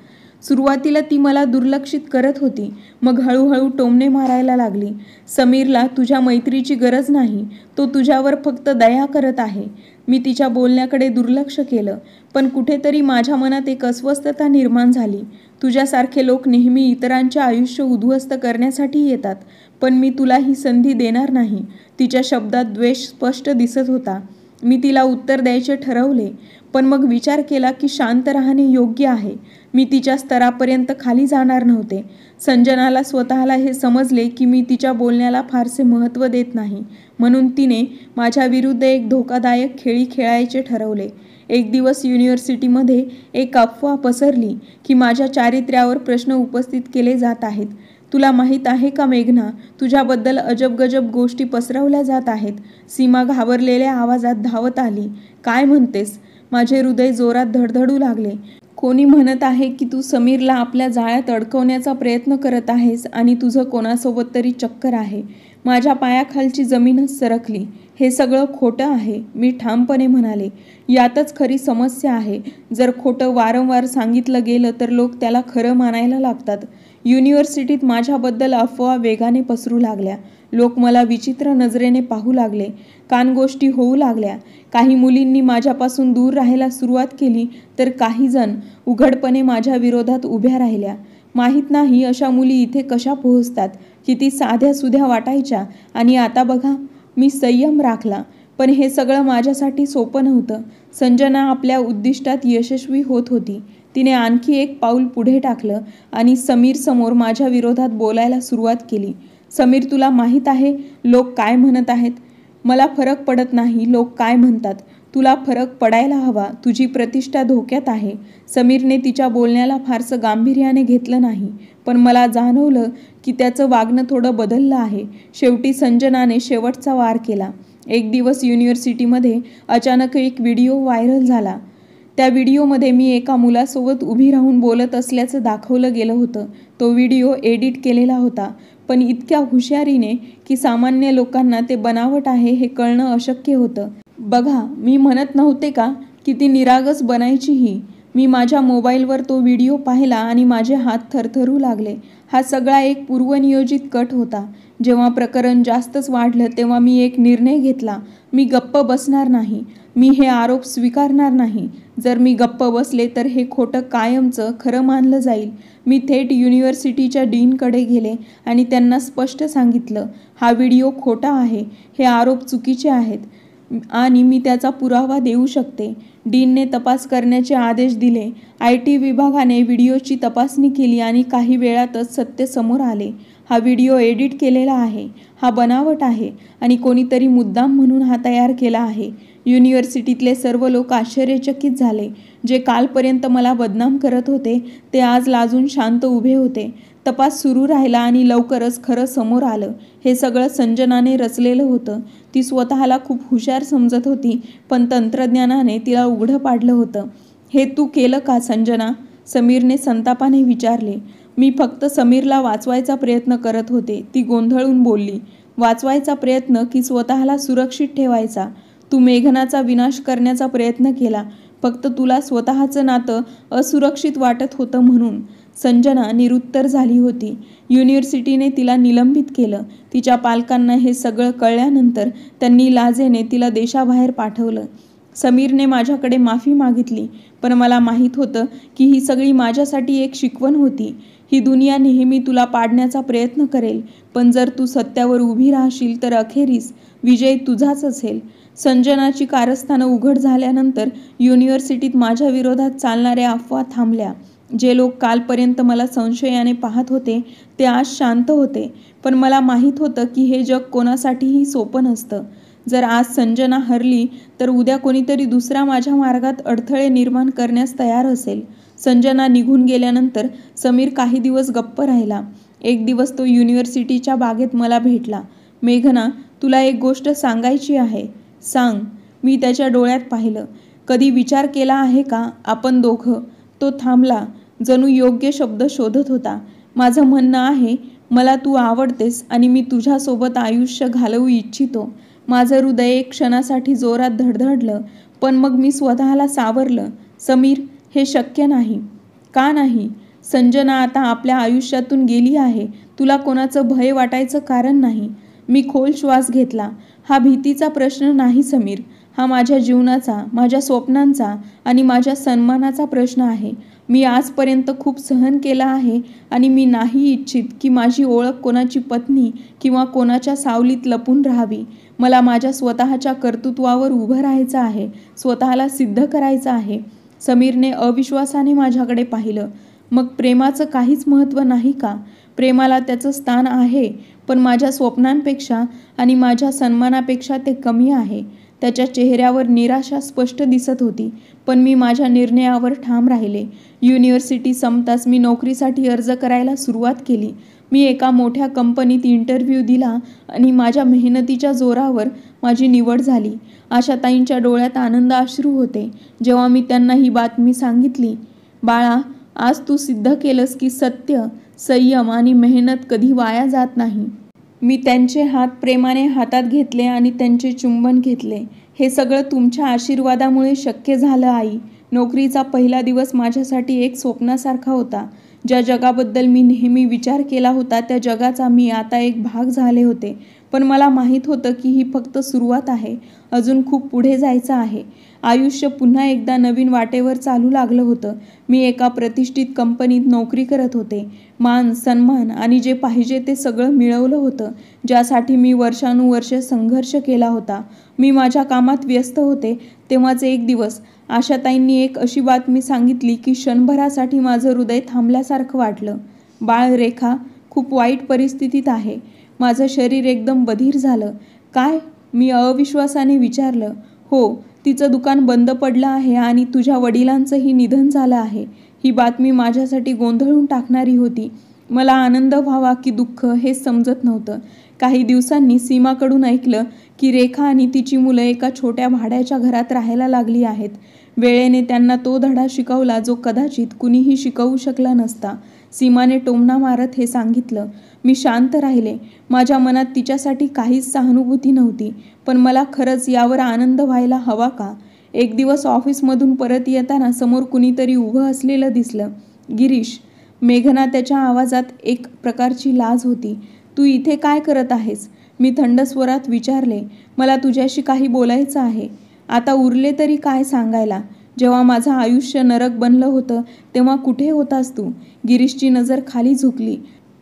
A: सुरुवातीला ती मला दुर्लक्षित करत होती, मग हळूहळू टोमणे मारायला लागली. समीरला तुझ्या मैत्रीची गरज नाही, तो तुझ्यावर फक्त दया करत आहे. मी तिच्या बोलण्याकडे दुर्लक्ष केलं, पण कुठेतरी माझ्या मनात एक अस्वस्थता निर्माण झाली. तुझ्यासारखे लोक नेहमी इतरांचे आयुष्य उद्ध्वस्त करण्यासाठी येतात, पण मी तुला ही संधी देणार नाही. तिच्या शब्दात द्वेष स्पष्ट दिसत होता. मी तिला उत्तर द्यायचे ठरवले, पण मग विचार केला की शांत राहणे योग्य आहे. मी तिच्या स्तरापर्यंत खाली जाणार नव्हते. संजनाला स्वतःला हे समजले की मी तिच्या बोलण्याला फारसे महत्त्व देत नाही, म्हणून तिने माझ्या विरुद्ध एक धोकादायक खेळी खेळायचे ठरवले. एक दिवस युनिव्हर्सिटीमध्ये एक अफवा पसरली की माझ्या चारित्र्यावर प्रश्न उपस्थित केले जात आहेत. तुला माहीत आहे का मेघना, तुझ्याबद्दल अजबगजब गोष्टी पसरवल्या जात आहेत. सीमा घाबरलेल्या आवाजात धावत आली. काय म्हणतेस? माझे हृदय जोरात धडधडू लागले. कोणी म्हणत आहे की तू समीरला आपल्या जाळ्यात अडकवण्याचा प्रयत्न करत आहेस आणि तुझं कोणासोबत तरी चक्कर आहे. माझ्या पायाखालची जमीनच सरकली. हे सगळं खोटं आहे, मी ठामपणे म्हणाले. यातच खरी समस्या आहे. जर खोटं वारंवार सांगितलं गेलं तर लोक त्याला खरं मानायला लागतात. युनिव्हर्सिटीत माझ्याबद्दल अफवा वेगाने पसरू लागल्या. लोक मला विचित्र नजरेने पाहू लागले. कानगोष्टी होऊ लागल्या. काही मुलींनी माझ्यापासून दूर राहायला सुरुवात केली, तर काही जण उघडपणे माझ्या विरोधात उभ्या राहिल्या. माहीत नाही अशा मुली इथे कशा पोहोचतात. किती साध्या-सुध्या वाटायच्या आणि आता बघा, मी संयम राखला. पण हे सगळं माझ्यासाठी सोपं नव्हतं. संजना आपल्या उद्दिष्टात यशस्वी होत होती. तिने आणखी एक पाऊल पुढे टाकलं आणि समीरसमोर माझ्या विरोधात बोलायला सुरुवात केली. समीर, तुला माहीत आहे लोक काय म्हणत आहेत? मला फरक पडत नाही लोक काय म्हणतात. तुला फरक पडायला हवा. तुझी प्रतिष्ठा धोक्यात आहे. समीरने तिच्या बोलण्याला फारसं गांभीर्याने घेतलं नाही, पण मला जाणवलं की त्याचं वागणं थोडं बदललं आहे. शेवटी संजनाने शेवटचा वार केला. एक दिवस युनिव्हर्सिटीमध्ये अचानक एक व्हिडिओ व्हायरल झाला. त्या व्हिडिओमध्ये मी एका मुलासोबत उभी राहून बोलत असल्याचं दाखवलं गेलं होतं. तो व्हिडिओ एडिट केलेला होता, पण इतक्या हुशारीने की सामान्य लोकांना ते बनावट आहे हे कळणं अशक्य होतं. बघा, मी म्हणत नव्हते का की ती निरागस बनायचीही. मी माझ्या मोबाईलवर तो व्हिडिओ पाहिला आणि माझे हात थरथरू लागले. हा सगळा एक पूर्वनियोजित कट होता. जेव्हा प्रकरण जास्तच वाढलं तेव्हा मी एक निर्णय घेतला. मी गप्प बसणार नाही. मी हे आरोप स्वीकारणार नाही. जर मी गप्प बसले तर हे खोटं कायमचं खरं मानलं जाईल. मी थेट युनिव्हर्सिटीच्या डीनकडे गेले आणि त्यांना स्पष्ट सांगितलं, हा व्हिडिओ खोटा आहे. हे आरोप चुकीचे आहेत आणि मी त्याचा पुरावा देऊ शकते. डीनने तपास करण्याचे आदेश दिले. IT विभागाने व्हिडिओची तपासणी केली आणि काही वेळातच सत्य समोर आले. हा व्हिडिओ एडिट केलेला आहे. हा बनावट आहे आणि कोणीतरी मुद्दाम म्हणून हा तयार केला आहे. युनिव्हर्सिटीतले सर्व लोक आश्चर्यचकित झाले. जे कालपर्यंत मला बदनाम करत होते ते आज लाजून शांत उभे होते. तपास सुरू राहिला आणि लवकरच खरं समोर आलं. हे सगळं संजनाने रचलेलं होतं. ती स्वतःला खूप हुशार समजत होती, पण तंत्रज्ञानाने तिला उघडं पाडलं होतं. हे तू केलं का संजना? समीरने संतापाने विचारले. मी फक्त समीरला वाचवायचा प्रयत्न करत होते, ती गोंधळून बोलली. वाचवायचा प्रयत्न की स्वतःला सुरक्षित ठेवायचा? तू मेघनाचा विनाश करण्याचा प्रयत्न केला, फक्त तुला स्वतःचं नातं असुरक्षित वाटत होतं म्हणून. संजना निरुत्तर झाली होती. युनिव्हर्सिटीने तिला निलंबित केलं. तिच्या पालकांना हे सगळं कळल्यानंतर त्यांनी लाजेने तिला देशाबाहेर पाठवलं. समीरने माझ्याकडे माफी मागितली, पण मला माहीत होतं की ही सगळी माझ्यासाठी एक शिकवण होती. ही दुनिया नेहमी तुला पाडण्याचा प्रयत्न करेल, पण जर तू सत्यावर उभी राहशील तर अखेरीस विजय तुझाच असेल. संजनाची कारस्थानं उघड झाल्यानंतर युनिव्हर्सिटीत माझ्या विरोधात चालणाऱ्या अफवा थांबल्या. जे लोक कालपर्यंत मला संशयाने पाहत होते ते आज शांत होते. पण मला माहीत होतं की हे जग कोणासाठीही सोपं नसतं. जर आज संजना हरली तर उद्या कोणीतरी दुसरा माझ्या मार्गात अडथळे निर्माण करण्यास तयार असेल. संजना निघून गेल्यानंतर समीर काही दिवस गप्प राहिला. एक दिवस तो युनिव्हर्सिटीच्या बागेत मला भेटला. मेघना, तुला एक गोष्ट सांगायची आहे. सांग. मी त्याच्या डोळ्यात पाहिलं. कधी विचार केला आहे का आपण दोघं? तो थांबला, जणू योग्य शब्द शोधत होता. माझं म्हणणं आहे, मला तू आवडतेस आणि मी तुझ्यासोबत आयुष्य घालवू इच्छितो. माझं हृदय एक क्षणासाठी जोरात धडधडलं, पण मग मी स्वतःला सावरलं. समीर, हे शक्य नाही. का नाही? संजना आता आपल्या आयुष्यातून गेली आहे. तुला कोणाचं भय वाटायचं कारण नाही. मी खोल श्वास घेतला. हा भीतीचा प्रश्न नाही समीर. हा माझ्या जीवनाचा, माझ्या स्वप्नांचा आणि माझ्या सन्मानाचा प्रश्न आहे. मी आजपर्यंत खूप सहन केलं आहे आणि मी नाही इच्छित की माझी ओळख कोणाची पत्नी किंवा कोणाच्या सावलीत लपून राहावी. मला माझ्या स्वतःच्या कर्तृत्वावर उभं राहायचं आहे, स्वतःला सिद्ध करायचं आहे. समीरने अविश्वासाने माझ्याकडे पाहिलं. मग प्रेमाचं काहीच महत्त्व नाही का? प्रेमाला त्याचं स्थान आहे, पण माझ्या स्वप्नांपेक्षा आणि माझ्या सन्मानापेक्षा ते कमी आहे. त्याच्या चेहऱ्यावर निराशा स्पष्ट दिसत होती, पण मी माझ्या निर्णयावर ठाम राहिले. युनिव्हर्सिटी संपताच मी नोकरीसाठी अर्ज करायला सुरुवात केली. मी एका मोठ्या कंपनीत इंटरव्ह्यू दिला आणि माझ्या मेहनतीच्या जोरावर माझी निवड झाली. आशाताईंच्या डोळ्यात आनंद अश्रू होते जेव्हा मी त्यांना ही बातमी सांगितली. बाळा, आज तू सिद्ध केलंस की सत्य, संयम आणि मेहनत कधी वाया जात नाही. मी त्यांचे हात प्रेमाने हातात घेतले आणि त्यांचे चुंबन घेतले. हे सगळं तुमच्या आशीर्वादामुळे शक्य झालं आई. नोकरीचा पहिला दिवस माझ्यासाठी एक स्वप्नासारखा होता. ज्या जगाबद्दल मी नेहमी विचार केला होता त्या जगाचा मी आता एक भाग झाले होते. पण मला माहीत होतं की ही फक्त सुरुवात आहे. अजून खूप पुढे जायचं आहे. आयुष्य पुन्हा एकदा नवीन वाटेवर चालू लागलं होतं. मी एका प्रतिष्ठित कंपनीत नोकरी करत होते. मान, सन्मान आणि जे पाहिजे ते सगळं मिळवलं होतं, ज्यासाठी मी वर्षानुवर्षे संघर्ष केला होता. मी माझ्या कामात व्यस्त होते तेव्हाच एक दिवस आशाताईंनी एक अशी बातमी सांगितली की क्षणभरासाठी माझं हृदय थांबल्यासारखं वाटलं. बाळ, रेखा खूप वाईट परिस्थितीत आहे. माझं शरीर एकदम बधीर झालं. काय? मी अविश्वासाने विचारलं. हो, तिचं दुकान बंद पडलं आहे आणि तुझ्या वडिलांचंही निधन झालं आहे. ही बातमी माझ्यासाठी गोंधळून टाकणारी होती. मला आनंद व्हावा की दुःख हेच समजत नव्हतं. काही दिवसांनी सीमाकडून ऐकलं की रेखा आणि तिची मुलं एका छोट्या भाड्याच्या घरात राहायला लागली आहेत. वेळेने त्यांना तो धडा शिकवला जो कदाचित कुणीही शिकवू शकला नसता. सीमाने टोमणा मारत हे सांगितलं. मी शांत राहिले. माझ्या मनात तिच्यासाठी काहीच सहानुभूती नव्हती. पण मला खरंच यावर आनंद व्हायला हवा का? एक दिवस ऑफिसमधून परत येताना समोर कुणीतरी उभं असलेलं दिसलं. गिरीश. मेघना त्याच्या आवाजात एक प्रकारची लाज होती. तू इथे काय करत आहेस? मी थंड स्वरात विचारले. मला तुझ्याशी काही बोलायचं आहे. आता उरले तरी काय सांगायला? जेव्हा माझं आयुष्य नरक बनलं होतं तेव्हा कुठे होतास तू? गिरीशची नजर खाली झुकली.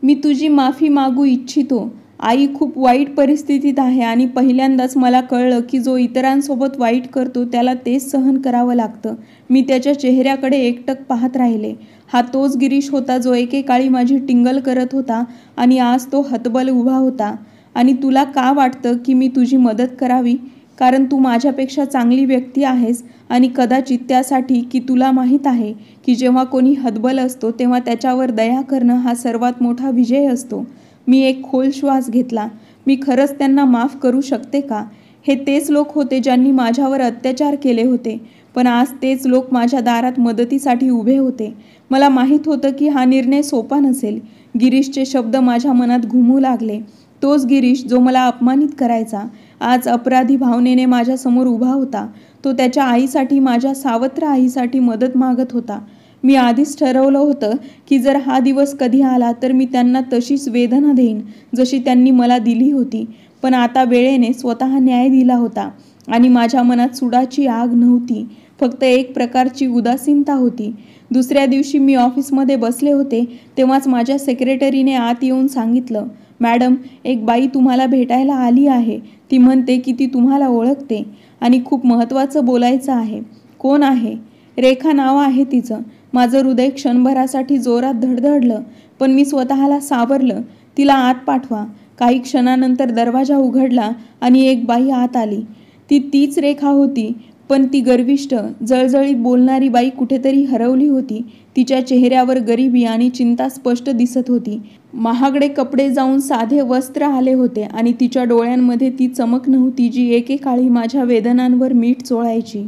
A: मी तुझी माफी मागू इच्छितो. आई खूप वाईट परिस्थितीत आहे आणि पहिल्यांदाच मला कळलं की जो इतरांसोबत वाईट करतो त्याला तेच सहन करावं लागतं. मी त्याच्या चेहऱ्याकडे एकटक पाहत राहिले. हा तोच गिरीश होता जो एकेकाळी माझी टिंगल करत होता आणि आज तो हतबल उभा होता. आणि तुला का वाटतं की मी तुझी मदत करावी? कारण तू माझ्यापेक्षा चांगली व्यक्ती आहेस आणि कदाचित त्यासाठी की तुला माहीत आहे की जेव्हा कोणी हतबल असतो तेव्हा त्याच्यावर दया करणं हा सर्वात मोठा विजय असतो. मी एक खोल श्वास घेतला. मी खरंच त्यांना माफ करू शकते का? हे तेच लोक होते ज्यांनी माझ्यावर अत्याचार केले होते. पण आज तेच लोक माझ्या दारात मदतीसाठी उभे होते. मला माहीत होतं की हा निर्णय सोपा नसेल. गिरीशचे शब्द माझ्या मनात घुमू लागले. तोच गिरीश जो मला अपमानित करायचा आज अपराधी भावनेने माझ्यासमोर उभा होता. तो त्याच्या आईसाठी, माझ्या सावत्र आईसाठी मदत मागत होता. मी आधीच ठरवलं होतं की जर हा दिवस कधी आला तर मी त्यांना तशीच वेदना देईन जशी त्यांनी मला दिली होती. पण आता वेळेने स्वतः न्याय दिला होता आणि माझ्या मनात सुडाची आग नव्हती, फक्त एक प्रकारची उदासीनता होती. दुसऱ्या दिवशी मी ऑफिसमध्ये बसले होते तेव्हाच माझ्या सेक्रेटरीने आत येऊन सांगितलं, मॅडम, एक बाई तुम्हाला भेटायला आली आहे. ती म्हणते की ती तुम्हाला ओळखते आणि खूप महत्त्वाचं बोलायचं आहे. कोण आहे? रेखा नाव आहे तिचं. माझं हृदय क्षणभरासाठी जोरात धडधडलं, पण मी स्वतःला सावरलं. तिला आत पाठवा. काही क्षणानंतर दरवाजा उघडला आणि एक बाई आत आली. ती तीच रेखा होती, पण ती गर्विष्ठ, जळजळीत बोलणारी बाई कुठेतरी हरवली होती. तिच्या चेहऱ्यावर गरिबी आणि चिंता स्पष्ट दिसत होती. महागडे कपडे जाऊन साधे वस्त्र आले होते आणि तिच्या डोळ्यांमध्ये ती चमक नव्हती जी एकेकाळी माझ्या वेदनांवर मीठ चोळायची.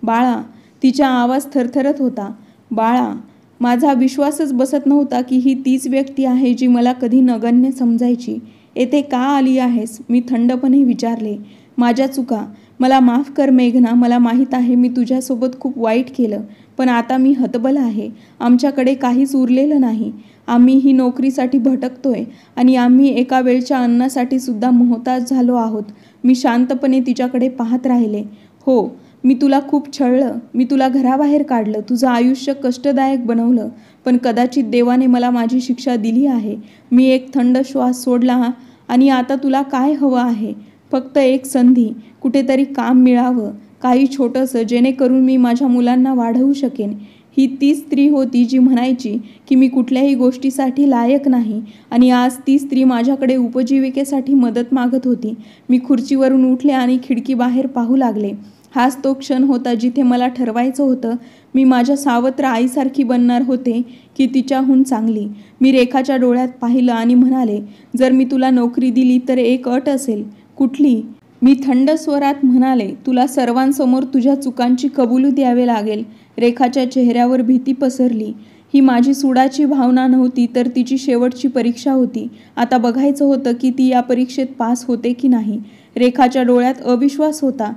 A: बाळा. तिचा आवाज थरथरत होता. बाळा. माझा विश्वासच बसत नव्हता की ही तीच व्यक्ती आहे जी मला कधी नगण्य समजायची. येथे का आली आहेस? मी थंडपणे विचारले. माझ्या चुका. मला माफ कर मेघना. मला माहीत आहे मी तुझ्यासोबत खूप वाईट केलं, पण आता मी हतबल आहे. आमच्याकडे काहीच उरलेलं नाही. आम्ही ही नोकरीसाठी भटकतोय आणि आम्ही एका वेळच्या अन्नासाठी सुद्धा मोहताज झालो आहोत. मी शांतपणे तिच्याकडे पाहत राहिले. हो, मी तुला खूप छळलं, मी तुला घराबाहेर काढलं, तुझं आयुष्य कष्टदायक बनवलं, पण कदाचित देवाने मला माझी शिक्षा दिली आहे. मी एक थंड श्वास सोडला आणि आता तुला काय हवं आहे? फक्त एक संधी, कुठेतरी काम मिळावं, काही छोटंसं, जेणेकरून मी माझ्या मुलांना वाढवू शकेन. ही ती स्त्री होती जी म्हणायची की मी कुठल्याही गोष्टीसाठी लायक नाही आणि आज ती स्त्री माझ्याकडे उपजीविकेसाठी मदत मागत होती. मी खुर्चीवरून उठले आणि खिडकीबाहेर पाहू लागले. हाच तो क्षण होता जिथे मला ठरवायचं होतं, मी माझ्या सावत्र आईसारखी बनणार होते की तिच्याहून चांगली. मी रेखाच्या डोळ्यात पाहिलं आणि म्हणाले, जर मी तुला नोकरी दिली तर एक अट असेल. कुठली? मी थंड स्वरात म्हणाले, तुला सर्वांसमोर तुझ्या चुकांची कबुली द्यावी लागेल. रेखाच्या चेहऱ्यावर भीती पसरली. ही माझी सुडाची भावना नव्हती, तर तिची शेवटची परीक्षा होती. आता बघायचं होतं की ती या परीक्षेत पास होते की नाही. रेखाच्या डोळ्यात अविश्वास होता.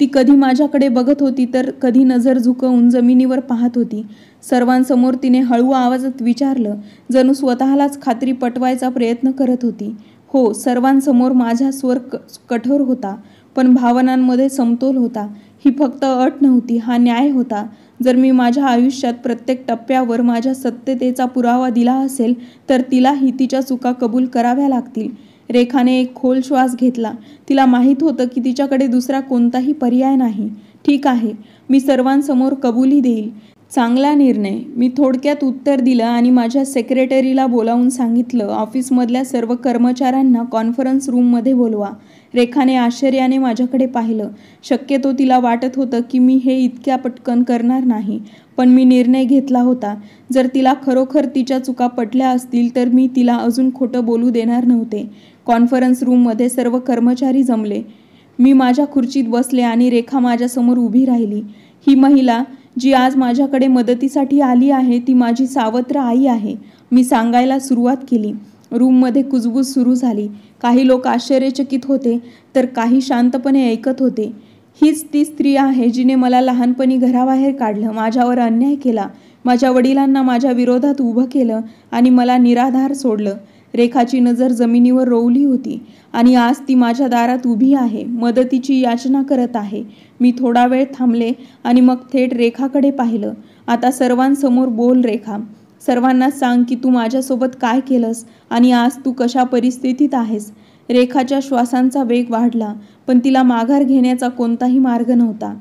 A: ती कधी माझ्याकडे बघत होती तर कधी नजर झुकवून जमिनीवर पाहत होती. सर्वांसमोर तिने हळू आवाजात विचारलं, जणू स्वतःलाच खात्री पटवायचा प्रयत्न करत होती. हो, सर्वांसमोर माझा स्वर कठोर होता, पण भावनांमध्ये समतोल होता. ही फक्त अट नव्हती, हा न्याय होता. जर मी माझ्या आयुष्यात प्रत्येक टप्प्यावर माझ्या सत्यतेचा पुरावा दिला असेल तर तिलाही तिच्या चुका कबूल कराव्या लागतील. रेखाने एक खोल श्वास घेतला. तिला माहीत होतं की तिच्याकडे दुसरा कोणताही पर्याय नाही. ठीक आहे, मी सर्वांसमोर कबुली देईल. चांगला निर्णय, मी थोडक्यात उत्तर दिलं आणि माझ्या सेक्रेटरीला बोलावून सांगितलं, ऑफिसमधल्या सर्व कर्मचाऱ्यांना कॉन्फरन्स रूममध्ये बोलवा. रेखाने आश्चर्याने माझ्याकडे पाहिलं. शक्यतो तिला वाटत होतं की मी हे इतक्या पटकन करणार नाही, पण मी निर्णय घेतला होता. जर तिला खरोखर तिच्या चुका पटल्या असतील तर मी तिला अजून खोटं बोलू देणार नव्हते. कॉन्फरन्स रूममध्ये सर्व कर्मचारी जमले. मी माझ्या खुर्चीत बसले आणि रेखा माझ्यासमोर उभी राहिली. ही महिला जी आज माझ्याकडे मदतीसाठी आली आहे ती माझी सावत्र आई आहे, मी सांगायला सुरुवात केली. रूममध्ये कुजबूज सुरू झाली. काही लोक आश्चर्यचकित होते तर काही शांतपणे ऐकत होते. हीच ती स्त्री आहे जिने मला लहानपणी घराबाहेर काढलं, माझ्यावर अन्याय केला, माझ्या वडिलांना माझ्या विरोधात उभं केलं आणि मला निराधार सोडलं. रेखाची नजर जमिनीवर रोवली होती आणि आज ती माझ्या दारात उभी आहे, मदतीची याचना करत आहे. मी थोडा वेळ थांबले आणि मग थेट रेखाकडे पाहिलं. आता सर्वांसमोर बोल रेखा. सर्वांना सांग की तू माझ्यासोबत काय केलंस आणि आज तू कशा परिस्थितीत आहेस. रेखाच्या श्वासांचा वेग वाढला, पण तिला माघार घेण्याचा कोणताही मार्ग नव्हता.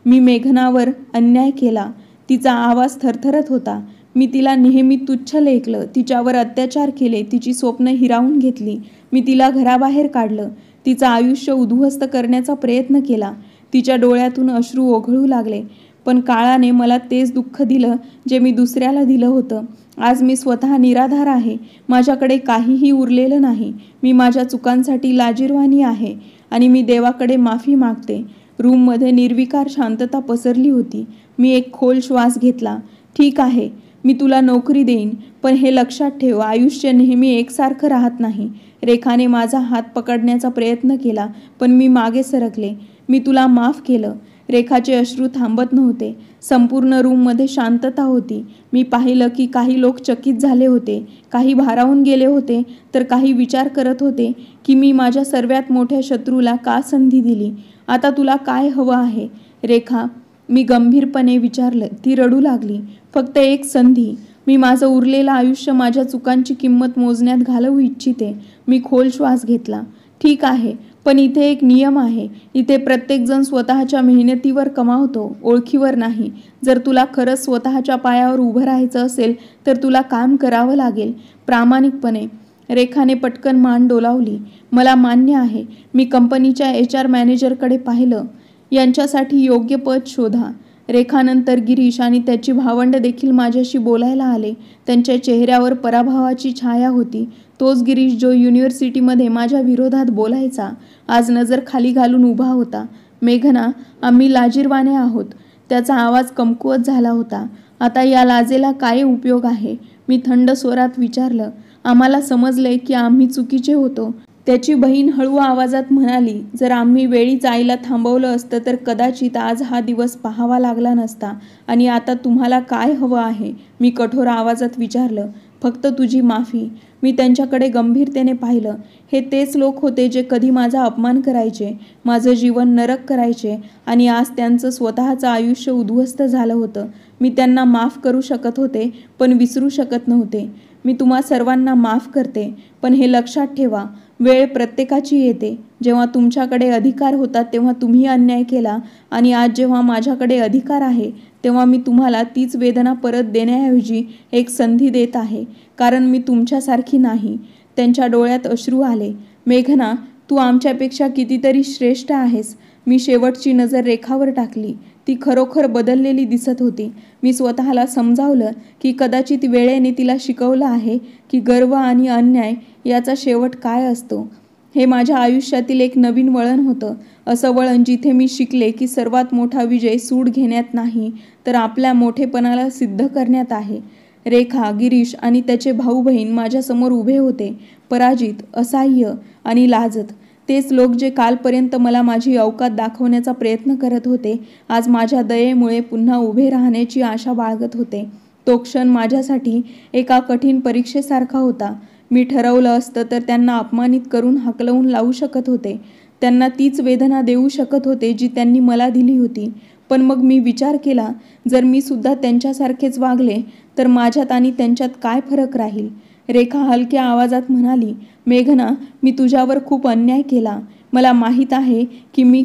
A: मी मेघनावर अन्याय केला. तिचा आवाज थरथरत होता. मी तिला नेहमी तुच्छ लेखलं, तिच्यावर अत्याचार केले, तिची स्वप्न हिरावून घेतली. मी तिला घराबाहेर काढलं, तिचं आयुष्य उद्ध्वस्त करण्याचा प्रयत्न केला. तिच्या डोळ्यातून अश्रू ओघळू लागले. पण काळाने मला तेच दुःख दिलं जे मी दुसऱ्याला दिलं होतं. आज मी स्वतः निराधार आहे. माझ्याकडे काहीही उरलेलं नाही. मी माझ्या चुकांसाठी लाजिरवाणी आहे आणि मी देवाकडे माफी मागते. रूममध्ये निर्विकार शांतता पसरली होती. मी एक खोल श्वास घेतला. ठीक आहे, मी तुला नोकरी देईन, पण हे लक्षात ठेव, आयुष्य नेहमी एकसारखं राहत नाही. रेखाने माझा हात पकडण्याचा प्रयत्न केला, पण मी मागे सरकले. मी तुला माफ केलं. रेखाचे अश्रू थांबत नव्हते. संपूर्ण रूममध्ये शांतता होती. मी पाहिलं की काही लोक चकित झाले होते, काही भारावून गेले होते, तर काही विचार करत होते की मी माझ्या सर्वात मोठ्या शत्रूला का संधी दिली. आता तुला काय हवं आहे रेखा? मी गंभीरपणे विचारलं. ती रडू लागली. फक्त एक संधी. मी माझं उरलेलं आयुष्य माझ्या चुकांची किंमत मोजण्यात घालवू इच्छिते. मी खोल श्वास घेतला. ठीक आहे, पण इथे एक नियम आहे. इथे प्रत्येकजण स्वतःच्या मेहनतीवर कमावतो, ओळखीवर नाही. जर तुला खरंच स्वतःच्या पायावर उभं राहायचं असेल तर तुला काम करावं लागेल, प्रामाणिकपणे. रेखाने पटकन मान डोलावली. मला मान्य आहे. मी कंपनीच्या HR मॅनेजरकडे पाहिलं. यांच्यासाठी योग्य पद शोधा. रेखानंतर गिरीश आणि त्याची भावंड देखील माझ्याशी बोलायला आले. त्यांच्या चेहऱ्यावर पराभवाची छाया होती. तोच गिरीश जो युनिव्हर्सिटीमध्ये माझ्या विरोधात बोलायचा, आज नजर खाली घालून उभा होता. मेघना, आम्ही लाजिरवाणे आहोत. त्याचा आवाज कमकुवत झाला होता. आता या लाजेला काय उपयोग आहे? मी थंड स्वरात विचारलं. आम्हाला समजलंय की आम्ही चुकीचे होतो. त्याची बहीण हळू आवाजात म्हणाली, जर आम्ही वेळीच आईला थांबवलं असतं तर कदाचित आज हा दिवस पाहावा लागला नसता. आणि आता तुम्हाला काय हवं आहे? मी कठोर आवाजात विचारलं. फक्त तुझी माफी. मी त्यांच्याकडे गंभीरतेने पाहिलं. हे तेच लोक होते जे कधी माझा अपमान करायचे, माझं जीवन नरक करायचे आणि आज त्यांचं स्वतःचं आयुष्य उद्ध्वस्त झालं होतं. मी त्यांना माफ करू शकत होते, पण विसरू शकत नव्हते. मी तुम्हा सर्वांना माफ करते, पण हे लक्षात ठेवा, वेळ प्रत्येकाची येते. जेव्हा तुमच्याकडे अधिकार होता तेव्हा तुम्ही अन्याय केला आणि आज जेव्हा माझ्याकडे अधिकार आहे तेव्हा मी तुम्हाला तीच वेदना परत देण्याऐवजी एक संधी देत आहे, कारण मी तुमच्यासारखी नाही. त्यांच्या डोळ्यात अश्रू आले. मेघना, तू आमच्यापेक्षा कितीतरी श्रेष्ठ आहेस. मी शेवटची नजर रेखावर टाकली. ती खरोखर बदललेली दिसत होती. मी स्वतःला समजावलं की कदाचित वेळेने तिला शिकवलं आहे की गर्व आणि अन्याय याचा शेवट काय असतो. हे माझ्या आयुष्यातील एक नवीन वळण होतं. असं वळण जिथे मी शिकले की सर्वात मोठा विजय सूड घेण्यात नाही, तर आपल्या मोठेपणाला सिद्ध करण्यात आहे. रेखा, गिरीश आणि त्याचे भाऊ बहीण माझ्यासमोर उभे होते, पराजित, असहाय्य आणि लाजत. तेच लोक जे कालपर्यंत मला माझी औकात दाखवण्याचा प्रयत्न करत होते, आज माझ्या दयेमुळे पुन्हा उभे राहण्याची आशा बाळगत होते. तो क्षण माझ्यासाठी एका कठीण परीक्षेसारखा होता. मी ठरवलं असतं तर त्यांना अपमानित करून हाकलवून लावू शकत होते. त्यांना तीच वेदना देऊ शकत होते जी त्यांनी मला दिली होती. पण मग मी विचार केला, जर मी सुद्धा त्यांच्यासारखेच वागले तर माझ्यात आणि त्यांच्यात काय फरक राहील. रेखा हलक्या आवाजात म्हणाली, मेघना, मी तुझ्यावर खूप अन्याय केला. मला माहीत आहे की मी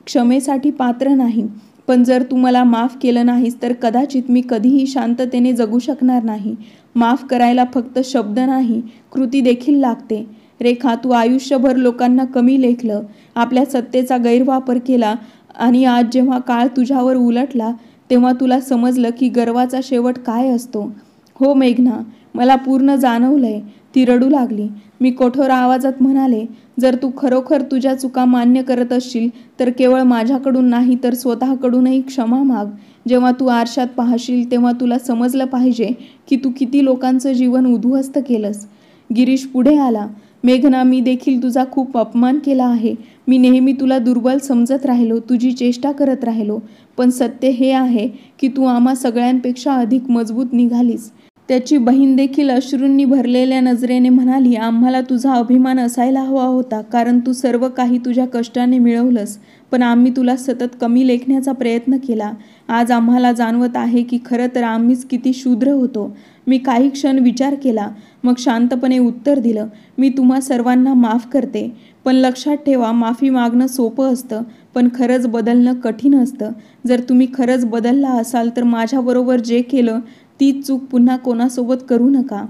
A: क्षमेसाठी पात्र नाही, पण जर तू मला माफ केलं नाहीस तर कदाचित मी कधीही शांततेने जगू शकणार नाही. माफ करायला फक्त शब्द नाही, कृती देखील लागते. रेखा, तू आयुष्यभर लोकांना कमी लेखलं, आपल्या सत्तेचा गैरवापर केला आणि आज जेव्हा काळ तुझ्यावर उलटला तेव्हा तुला समजलं की गर्वाचा शेवट काय असतो. हो मेघना, मला पूर्ण जाणवलंय. ती रडू लागली. मी कठोर आवाजात म्हणाले, जर तू खरोखर तुझ्या चुका मान्य करत असशील तर केवळ माझ्याकडून नाही तर स्वतःकडूनही क्षमा माग. जेव्हा तू आरशात पाहशील तेव्हा तुला समजलं पाहिजे की तू किती लोकांचं जीवन उद्ध्वस्त केलंस. गिरीश पुढे आला. मेघना, मी देखील तुझा खूप अपमान केला आहे. मी नेहमी तुला दुर्बल समजत राहिलो, तुझी चेष्टा करत राहिलो. पण सत्य हे आहे की तू आम्हा सगळ्यांपेक्षा अधिक मजबूत निघालीस. त्याची बहीण देखील अश्रूंनी भरलेल्या नजरेने म्हणाली, आम्हाला तुझा अभिमान असायला हवा होता, कारण तू सर्व काही तुझ्या कष्टाने मिळवलंस. पण आम्ही तुला सतत कमी लेखण्याचा प्रयत्न केला. आज आम्हाला जाणवत आहे की खरं तर आम्हीच किती शूद्र होतो. मी काही क्षण विचार केला, मग शांतपणे उत्तर दिलं, मी तुम्हा सर्वांना माफ करते. पण लक्षात ठेवा, माफी मागणं सोपं असतं, पण खरंच बदलणं कठीण असतं. जर तुम्ही खरंच बदलला असाल तर माझ्याबरोबर जे केलं तीच चूक पुन्हा कोणासोबत करू नका.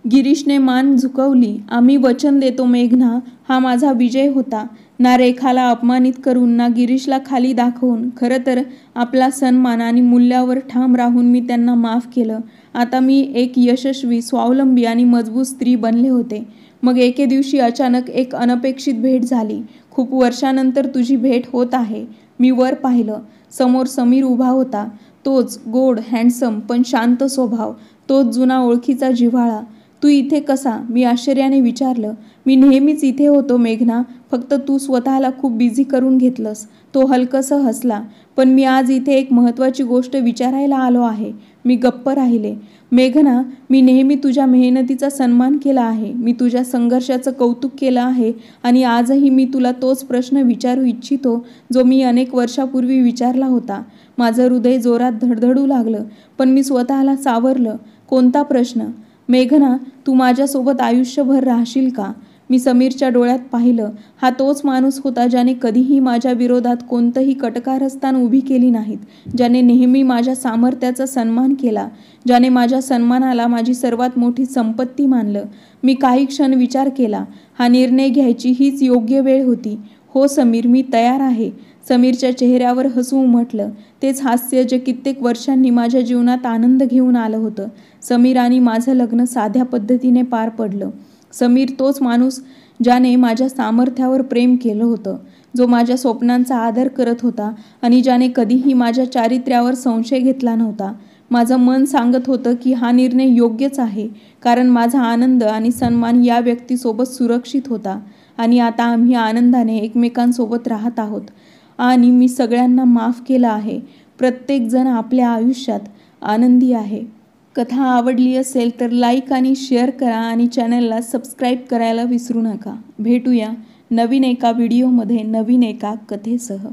A: गिरीशने मान झुकवली. आम्ही वचन देतो मेघना, हा माझा विजय होता. ना रेखाला अपमानित करून, ना गिरीशला खाली दाखवून. खरं तर आपला सन्मान आणि मूल्यावर ठाम राहून मी त्यांना माफ केलं. आता मी एक यशस्वी, स्वावलंबी आणि मजबूत स्त्री बनले होते. मग एके दिवशी अचानक एक अनपेक्षित भेट झाली. खूप वर्षानंतर तुझी भेट होत आहे. मी वर पाहिलं. समोर समीर उभा होता. तोच गोड, हँडसम पण शांत स्वभाव. तोच जुना ओळखीचा जिव्हाळा. तू इथे कसा? मी आश्चर्याने विचारलं. मी नेहमीच इथे होतो मेघना, फक्त तू स्वतःला खूप बिझी करून घेतलंस. तो हलकसं हसला. पण मी आज इथे एक महत्त्वाची गोष्ट विचारायला आलो आहे. मी गप्प राहिले. मेघना, मी नेहमी तुझ्या मेहनतीचा सन्मान केला आहे. मी तुझ्या संघर्षाचं कौतुक केलं आहे आणि आजही मी तुला तोच प्रश्न विचारू इच्छितो जो मी अनेक वर्षापूर्वी विचारला होता. माझं हृदय जोरात धडधडू लागलं, पण मी स्वतःला सावरलं. कोणता प्रश्न? मेघना, तू माझ्यासोबत आयुष्यभर राहशील का? मी समीरच्या डोळ्यात पाहिलं. हा तोच माणूस होता ज्याने कधीही माझ्या विरोधात कोणतंही कटकारस्थान उभी केली नाहीत, ज्याने नेहमी माझ्या सामर्थ्याचा सन्मान केला, ज्याने माझ्या सन्मानाला माझी सर्वात मोठी संपत्ती मानलं. मी काही क्षण विचार केला. हा निर्णय घ्यायची हीच योग्य वेळ होती. हो समीर, मी तयार आहे. समीरच्या चेहऱ्यावर हसू उमटलं. तेच हास्य जे कित्येक वर्षांनी माझ्या जीवनात आनंद घेऊन आलं होतं. समीर आणि माझं लग्न साध्या पद्धतीने पार पडलं. समीर तोच माणूस ज्याने माझ्या सामर्थ्यावर प्रेम केलं होतं, जो माझ्या स्वप्नांचा आदर करत होता आणि ज्याने कधीही माझ्या चारित्र्यावर संशय घेतला नव्हता. माझं मन सांगत होतं की हा निर्णय योग्यच आहे, कारण माझा आनंद आणि सन्मान या व्यक्तीसोबत सुरक्षित होता. आणि आता आम्ही आनंदाने एकमेकांसोबत राहत आहोत. आणि मी सगळ्यांना माफ केलं आहे. प्रत्येकजण आपल्या आयुष्यात आनंदी आहे. कथा आवडली असेल तर लाईक आणि शेअर करा आणि चॅनलला सबस्क्राईब करायला विसरू नका. भेटूया नवीन एका व्हिडिओमध्ये नवीन एका कथेसह.